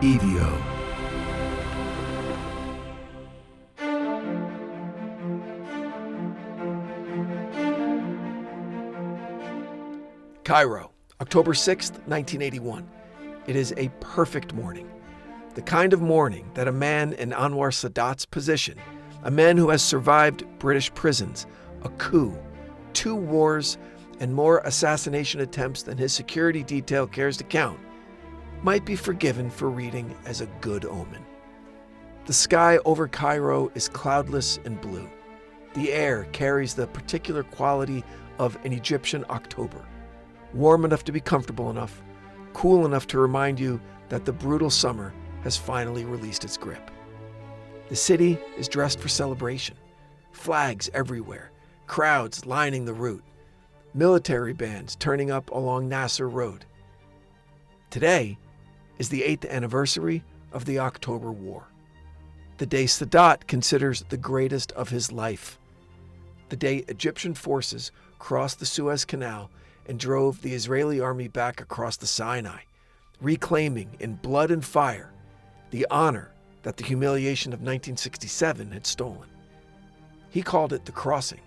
EDO. Cairo, October 6th, 1981. It is a perfect morning. The kind of morning that a man in Anwar Sadat's position, a man who has survived British prisons, a coup, 2 wars, and more assassination attempts than his security detail cares to count, might be forgiven for reading as a good omen. The sky over Cairo is cloudless and blue. The air carries the particular quality of an Egyptian October. Warm enough to be comfortable enough, cool enough to remind you that the brutal summer has finally released its grip. The city is dressed for celebration. Flags everywhere, crowds lining the route, military bands turning up along Nasser Road. Today is the 8th anniversary of the October War, the day Sadat considers the greatest of his life, the day Egyptian forces crossed the Suez Canal and drove the Israeli army back across the Sinai, reclaiming in blood and fire the honor that the humiliation of 1967 had stolen. He called it the crossing.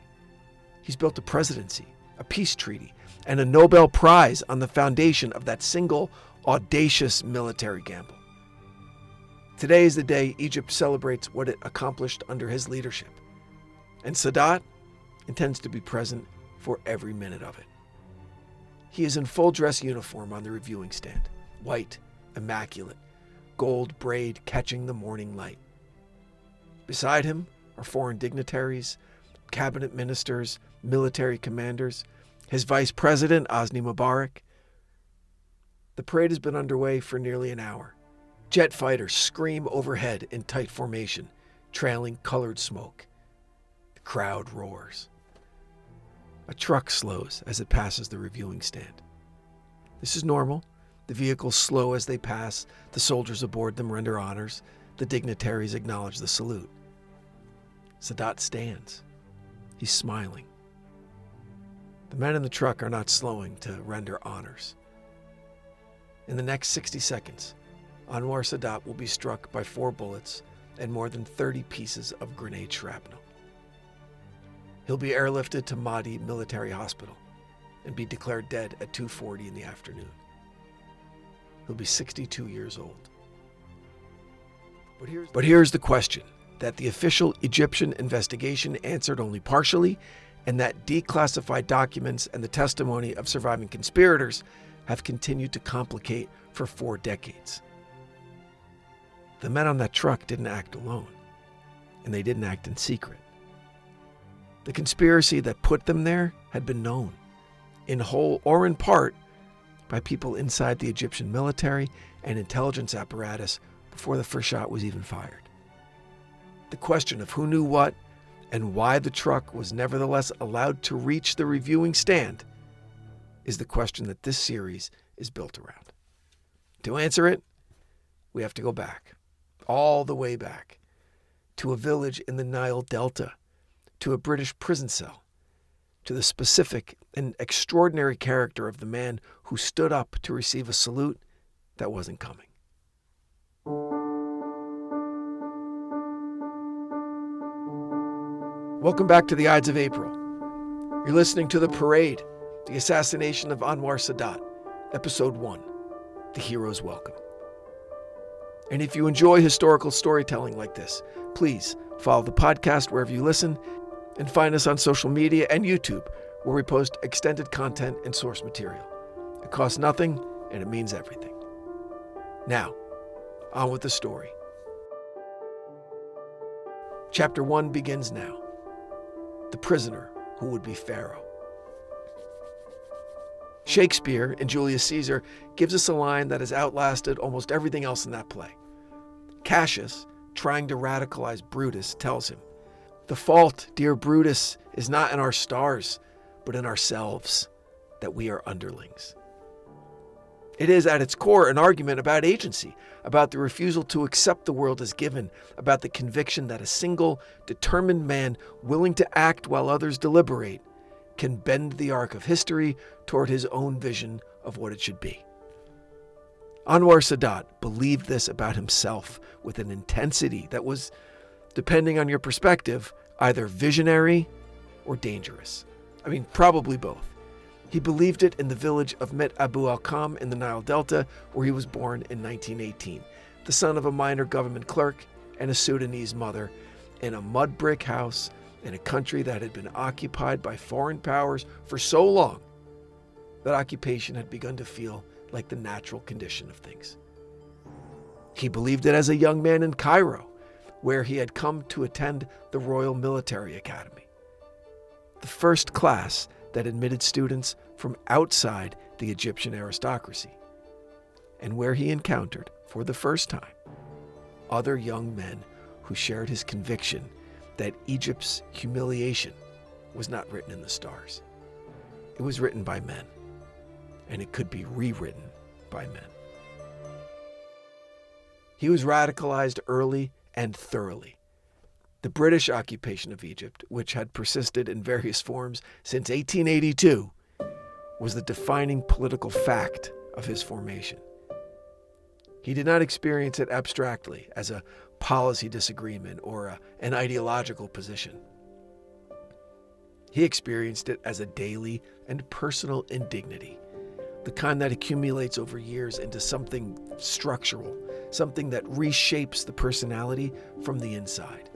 He's built a presidency, a peace treaty, and a Nobel Prize on the foundation of that single audacious military gamble. Today is the day Egypt celebrates what it accomplished under his leadership, and Sadat intends to be present for every minute of it. He is in full dress uniform on the reviewing stand, white, immaculate, gold braid catching the morning light. Beside him are foreign dignitaries, cabinet ministers, military commanders, his vice president, Hosni Mubarak. The parade has been underway for nearly an hour. Jet fighters scream overhead in tight formation, trailing colored smoke. The crowd roars. A truck slows as it passes the reviewing stand. This is normal. The vehicles slow as they pass. The soldiers aboard them render honors. The dignitaries acknowledge the salute. Sadat stands. He's smiling. The men in the truck are not slowing to render honors. In the next 60 seconds, Anwar Sadat will be struck by 4 bullets and more than 30 pieces of grenade shrapnel. He'll be airlifted to Mahdi Military Hospital and be declared dead at 2:40 in the afternoon. He'll be 62 years old. But here's the question that the official Egyptian investigation answered only partially, and that declassified documents and the testimony of surviving conspirators have continued to complicate for 4 decades. The men on that truck didn't act alone, and they didn't act in secret. The conspiracy that put them there had been known, in whole or in part, by people inside the Egyptian military and intelligence apparatus before the first shot was even fired. The question of who knew what and why the truck was nevertheless allowed to reach the reviewing stand is the question that this series is built around. To answer it, we have to go back, all the way back, to a village in the Nile Delta, to a British prison cell, to the specific and extraordinary character of the man who stood up to receive a salute that wasn't coming. Welcome back to the Ides of April. You're listening to The Parade, the Assassination of Anwar Sadat, Episode 1, The Hero's Welcome. And if you enjoy historical storytelling like this, please follow the podcast wherever you listen, and find us on social media and YouTube, where we post extended content and source material. It costs nothing, and it means everything. Now, on with the story. Chapter 1 begins now. The prisoner who would be Pharaoh. Shakespeare in Julius Caesar gives us a line that has outlasted almost everything else in that play. Cassius, trying to radicalize Brutus, tells him, "The fault, dear Brutus, is not in our stars, but in ourselves, that we are underlings." It is at its core an argument about agency, about the refusal to accept the world as given, about the conviction that a single, determined man willing to act while others deliberate can bend the arc of history toward his own vision of what it should be. Anwar Sadat believed this about himself with an intensity that was, depending on your perspective, either visionary or dangerous. I mean, probably both. He believed it in the village of Met Abu al-Qam in the Nile Delta, where he was born in 1918, the son of a minor government clerk and a Sudanese mother, in a mud brick house in a country that had been occupied by foreign powers for so long that occupation had begun to feel like the natural condition of things. He believed it as a young man in Cairo, where he had come to attend the Royal Military Academy, the first class that admitted students from outside the Egyptian aristocracy, and where he encountered, for the first time, other young men who shared his conviction that Egypt's humiliation was not written in the stars. It was written by men, and it could be rewritten by men. He was radicalized early and thoroughly. The British occupation of Egypt, which had persisted in various forms since 1882, was the defining political fact of his formation. He did not experience it abstractly as a policy disagreement or an ideological position. He experienced it as a daily and personal indignity, the kind that accumulates over years into something structural, something that reshapes the personality from the inside.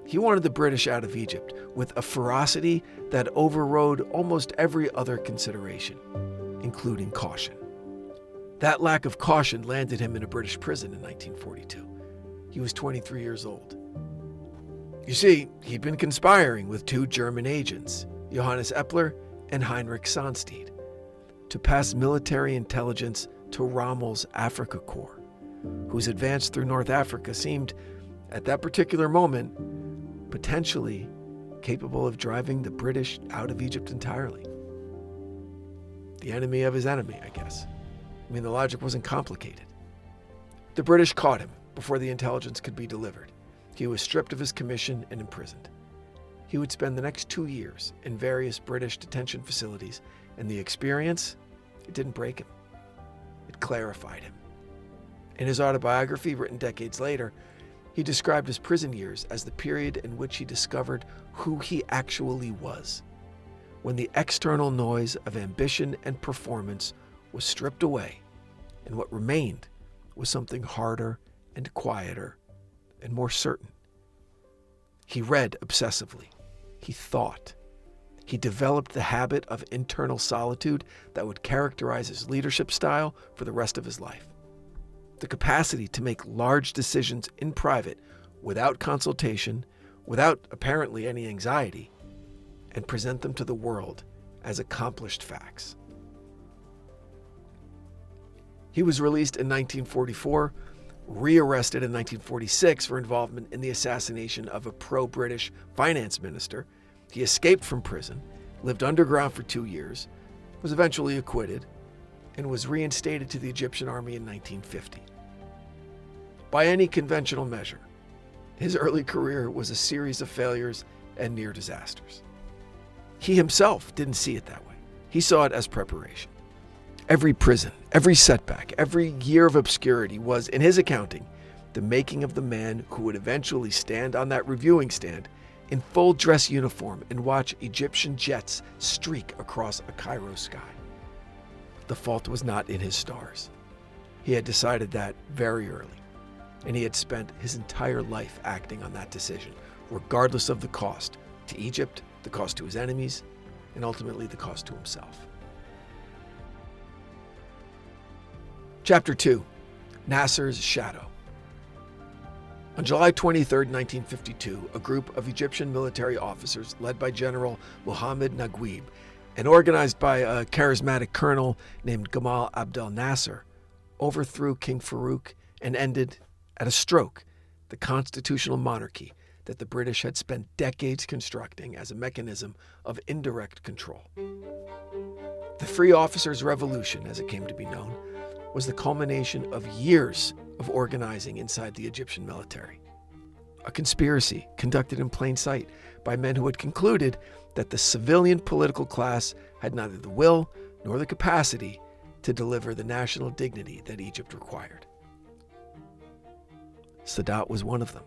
He wanted the British out of Egypt with a ferocity that overrode almost every other consideration, including caution. That lack of caution landed him in a British prison in 1942. He was 23 years old. You see, he'd been conspiring with two German agents, Johannes Epler and Heinrich Sonnstedt, to pass military intelligence to Rommel's Africa Corps, whose advance through North Africa seemed, at that particular moment, potentially capable of driving the British out of Egypt entirely. The enemy of his enemy, I guess. I mean, the logic wasn't complicated. The British caught him before the intelligence could be delivered. He was stripped of his commission and imprisoned. He would spend the next 2 years in various British detention facilities, and the experience, it didn't break him. It clarified him. In his autobiography, written decades later, he described his prison years as the period in which he discovered who he actually was, when the external noise of ambition and performance was stripped away, and what remained was something harder and quieter and more certain. He read obsessively. He thought. He developed the habit of internal solitude that would characterize his leadership style for the rest of his life. The capacity to make large decisions in private without consultation, without apparently any anxiety, and present them to the world as accomplished facts. He was released in 1944, rearrested in 1946 for involvement in the assassination of a pro-British finance minister. He escaped from prison, lived underground for 2 years, was eventually acquitted, and was reinstated to the Egyptian army in 1950. By any conventional measure, his early career was a series of failures and near disasters. He himself didn't see it that way. He saw it as preparation. Every prison, every setback, every year of obscurity was, in his accounting, the making of the man who would eventually stand on that reviewing stand in full dress uniform and watch Egyptian jets streak across a Cairo sky. The fault was not in his stars. He had decided that very early, and he had spent his entire life acting on that decision, regardless of the cost to Egypt, the cost to his enemies, and ultimately the cost to himself. Chapter 2, Nasser's Shadow. On July 23, 1952, a group of Egyptian military officers led by General Mohammed Naguib and organized by a charismatic colonel named Gamal Abdel Nasser overthrew King Farouk and ended, at a stroke, the constitutional monarchy that the British had spent decades constructing as a mechanism of indirect control. The Free Officers' Revolution, as it came to be known, was the culmination of years of organizing inside the Egyptian military. A conspiracy conducted in plain sight by men who had concluded that the civilian political class had neither the will nor the capacity to deliver the national dignity that Egypt required. Sadat was one of them.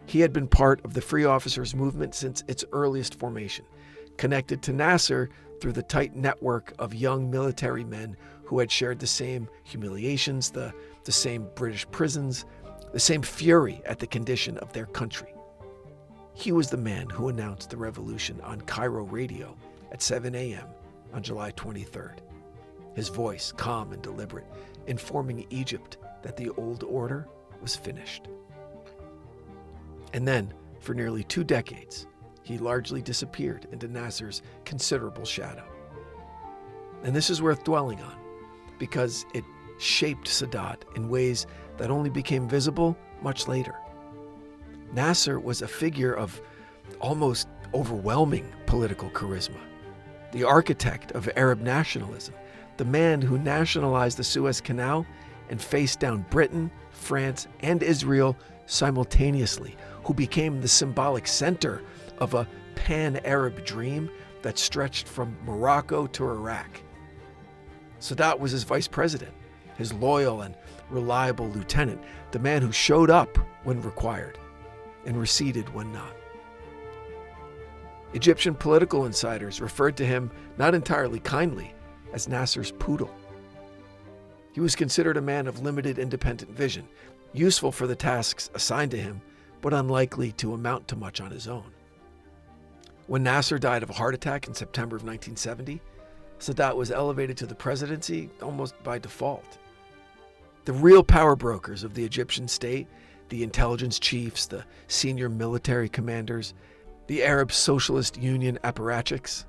He had been part of the Free Officers movement since its earliest formation, connected to Nasser through the tight network of young military men who had shared the same humiliations, the same British prisons, the same fury at the condition of their country. He was the man who announced the revolution on Cairo radio at 7 a.m. on July 23rd. His voice, calm and deliberate, informing Egypt that the old order was finished. And then, for nearly 2 decades, he largely disappeared into Nasser's considerable shadow. And this is worth dwelling on, because it shaped Sadat in ways that only became visible much later. Nasser was a figure of almost overwhelming political charisma, the architect of Arab nationalism, the man who nationalized the Suez Canal and faced down Britain, France, and Israel simultaneously, who became the symbolic center of a pan-Arab dream that stretched from Morocco to Iraq. Sadat was his vice president, his loyal and reliable lieutenant, the man who showed up when required and receded when not. Egyptian political insiders referred to him, not entirely kindly, as Nasser's poodle. He was considered a man of limited independent vision, useful for the tasks assigned to him, but unlikely to amount to much on his own. When Nasser died of a heart attack in September of 1970, Sadat was elevated to the presidency almost by default. The real power brokers of the Egyptian state, the intelligence chiefs, the senior military commanders, the Arab Socialist Union apparatchiks,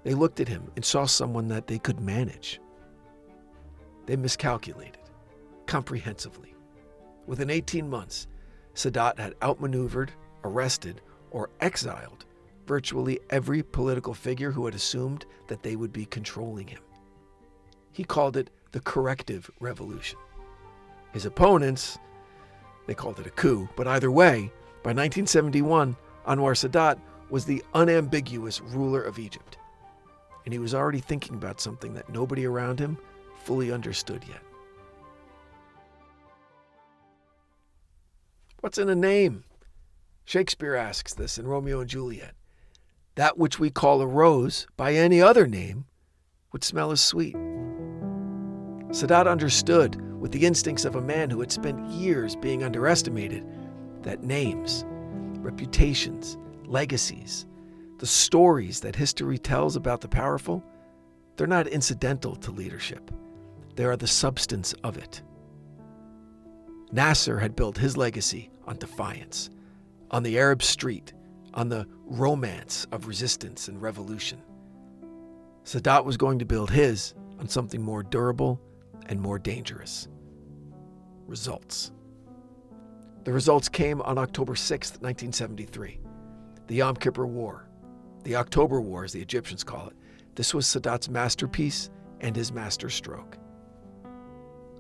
they looked at him and saw someone that they could manage. They miscalculated, comprehensively. Within 18 months, Sadat had outmaneuvered, arrested, or exiled virtually every political figure who had assumed that they would be controlling him. He called it the corrective revolution. His opponents, they called it a coup, but either way, by 1971, Anwar Sadat was the unambiguous ruler of Egypt. And he was already thinking about something that nobody around him fully understood yet. What's in a name? Shakespeare asks this in Romeo and Juliet. That which we call a rose by any other name would smell as sweet. Sadat understood, with the instincts of a man who had spent years being underestimated, that names, reputations, legacies, the stories that history tells about the powerful, they're not incidental to leadership. They are the substance of it. Nasser had built his legacy on defiance, on the Arab street, on the romance of resistance and revolution. Sadat was going to build his on something more durable and more dangerous. Results. The results came on October 6, 1973. The Yom Kippur War, the October War as the Egyptians call it. This was Sadat's masterpiece and his masterstroke.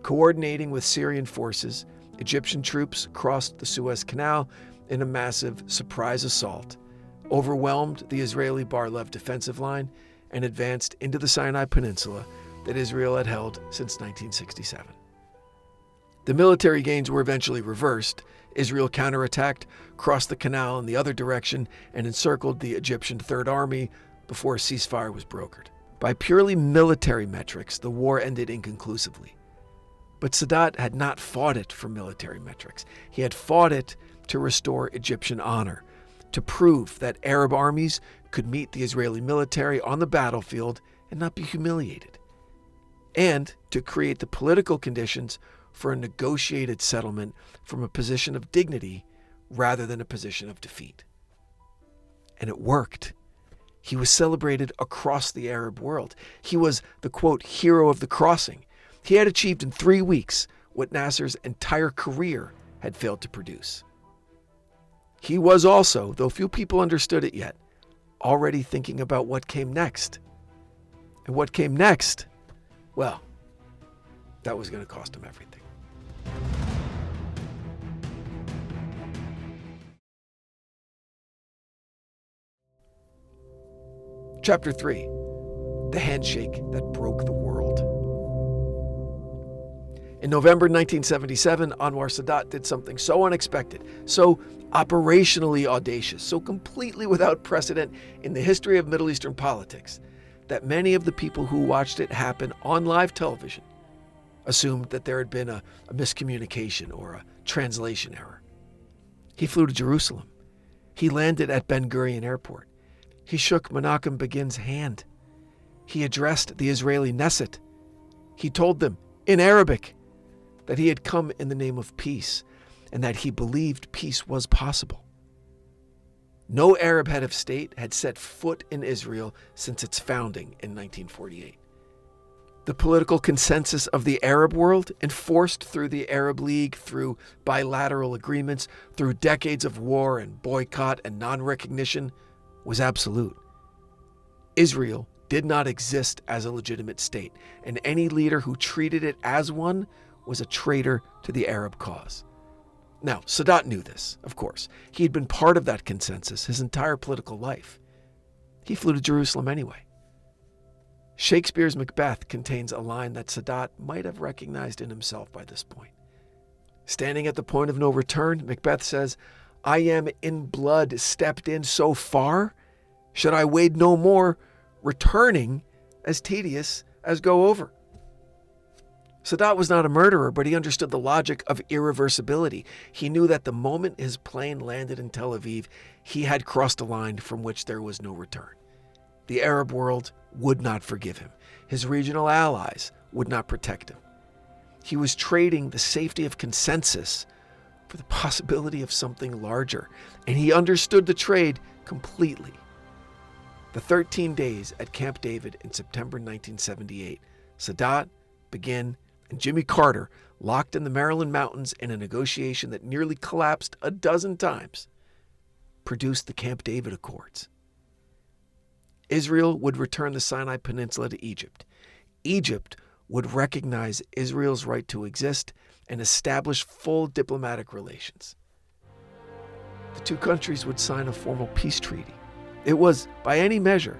Coordinating with Syrian forces, Egyptian troops crossed the Suez Canal in a massive surprise assault, overwhelmed the Israeli Bar-Lev defensive line, and advanced into the Sinai Peninsula that Israel had held since 1967. The military gains were eventually reversed. Israel counterattacked, crossed the canal in the other direction, and encircled the Egyptian Third Army before a ceasefire was brokered. By purely military metrics, the war ended inconclusively. But Sadat had not fought it for military metrics. He had fought it to restore Egyptian honor, to prove that Arab armies could meet the Israeli military on the battlefield and not be humiliated, and to create the political conditions for a negotiated settlement from a position of dignity rather than a position of defeat. And it worked. He was celebrated across the Arab world. He was the, quote, hero of the crossing. He had achieved in 3 weeks what Nasser's entire career had failed to produce. He was also, though few people understood it yet, already thinking about what came next. And what came next, well, that was going to cost him everything. Chapter 3, the handshake that broke the world. In November 1977, Anwar Sadat did something so unexpected, so operationally audacious, so completely without precedent in the history of Middle Eastern politics, that many of the people who watched it happen on live television assumed that there had been a miscommunication or a translation error. He flew to Jerusalem. He landed at Ben Gurion Airport. He shook Menachem Begin's hand. He addressed the Israeli Knesset. He told them, in Arabic, that he had come in the name of peace and that he believed peace was possible. No Arab head of state had set foot in Israel since its founding in 1948. The political consensus of the Arab world, enforced through the Arab League, through bilateral agreements, through decades of war and boycott and non-recognition, was absolute. Israel did not exist as a legitimate state, and any leader who treated it as one was a traitor to the Arab cause. Now, Sadat knew this, of course. He had been part of that consensus his entire political life. He flew to Jerusalem anyway. Shakespeare's Macbeth contains a line that Sadat might have recognized in himself by this point. Standing at the point of no return, Macbeth says, "I am in blood stepped in so far, should I wade no more, returning as tedious as go over." Sadat was not a murderer, but he understood the logic of irreversibility. He knew that the moment his plane landed in Tel Aviv, he had crossed a line from which there was no return. The Arab world would not forgive him. His regional allies would not protect him. He was trading the safety of consensus for the possibility of something larger, and he understood the trade completely. The 13 days at Camp David in September 1978, Sadat, Begin, and Jimmy Carter, locked in the Maryland mountains in a negotiation that nearly collapsed a dozen times, produced the Camp David Accords. Israel would return the Sinai Peninsula to Egypt. Egypt would recognize Israel's right to exist and establish full diplomatic relations. The two countries would sign a formal peace treaty. It was, by any measure,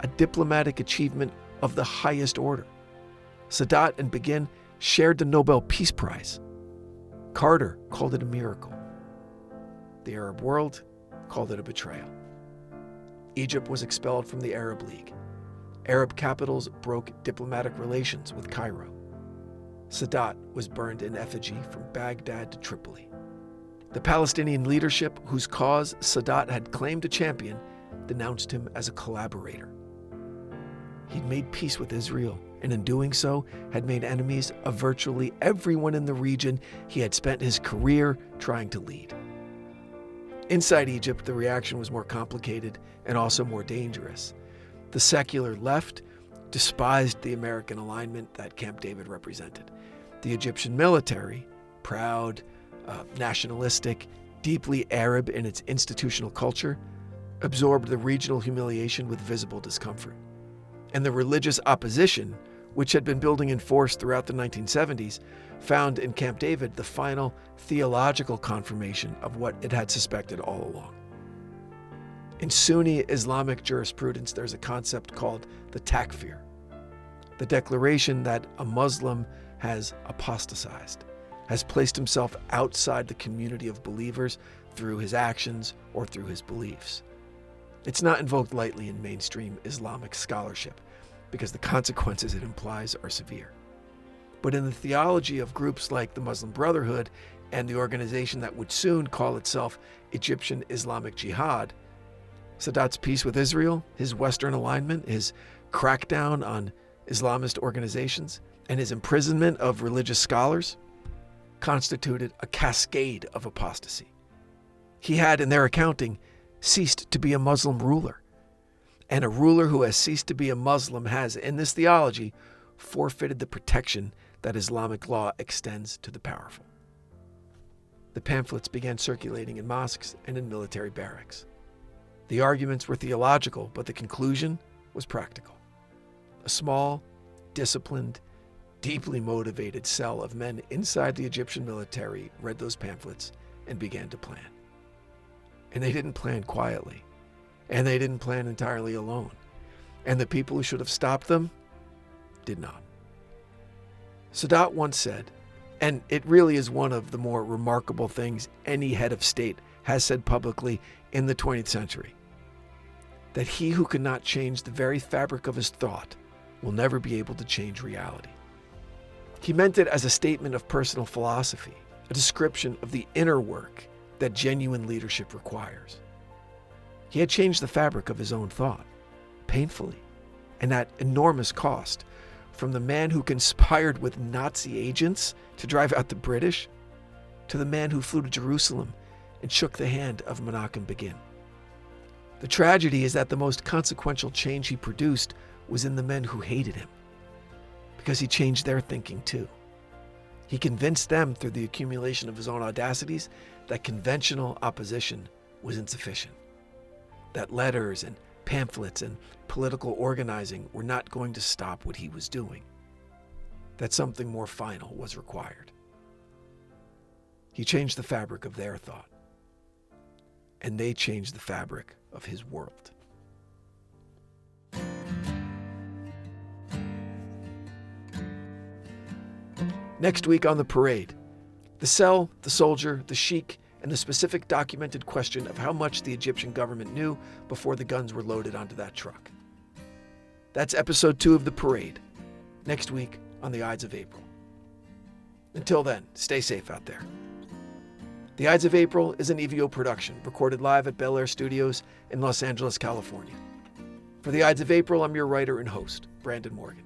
a diplomatic achievement of the highest order. Sadat and Begin shared the Nobel Peace Prize. Carter called it a miracle. The Arab world called it a betrayal. Egypt was expelled from the Arab League. Arab capitals broke diplomatic relations with Cairo. Sadat was burned in effigy from Baghdad to Tripoli. The Palestinian leadership, whose cause Sadat had claimed to champion, denounced him as a collaborator. He'd made peace with Israel, and in doing so, had made enemies of virtually everyone in the region he had spent his career trying to lead. Inside Egypt, the reaction was more complicated and also more dangerous. The secular left despised the American alignment that Camp David represented. The Egyptian military, proud, nationalistic, deeply Arab in its institutional culture, absorbed the regional humiliation with visible discomfort. And the religious opposition, which had been building in force throughout the 1970s, found in Camp David the final theological confirmation of what it had suspected all along. In Sunni Islamic jurisprudence, there's a concept called the takfir, the declaration that a Muslim has apostatized, has placed himself outside the community of believers through his actions or through his beliefs. It's not invoked lightly in mainstream Islamic scholarship because the consequences it implies are severe. But in the theology of groups like the Muslim Brotherhood and the organization that would soon call itself Egyptian Islamic Jihad, Sadat's peace with Israel, his Western alignment, his crackdown on Islamist organizations, and his imprisonment of religious scholars constituted a cascade of apostasy. He had, in their accounting, ceased to be a Muslim ruler. And a ruler who has ceased to be a Muslim has, in this theology, forfeited the protection that Islamic law extends to the powerful. The pamphlets began circulating in mosques and in military barracks. The arguments were theological, but the conclusion was practical. A small, disciplined, deeply motivated cell of men inside the Egyptian military read those pamphlets and began to plan. And they didn't plan quietly, and they didn't plan entirely alone. And the people who should have stopped them did not. Sadat once said, And it really is one of the more remarkable things any head of state has said publicly in the 20th century. That he who cannot change the very fabric of his thought will never be able to change reality. He meant it as a statement of personal philosophy, a description of the inner work that genuine leadership requires. He had changed the fabric of his own thought, painfully, and at enormous cost, from the man who conspired with Nazi agents to drive out the British, to the man who flew to Jerusalem and shook the hand of Menachem Begin. The tragedy is that the most consequential change he produced was in the men who hated him, because he changed their thinking too. He convinced them through the accumulation of his own audacities that conventional opposition was insufficient, that letters and pamphlets and political organizing were not going to stop what he was doing, that something more final was required. He changed the fabric of their thought, and they changed the fabric of his world. Next week on The Parade, the cell, the soldier, the sheik, and the specific documented question of how much the Egyptian government knew before the guns were loaded onto that truck. That's episode 2 of The Parade, next week on the Ides of April. Until then, stay safe out there. The Ides of April is an EVO production, recorded live at Bel Air Studios in Los Angeles, California. For the Ides of April, I'm your writer and host, Brandon Morgan.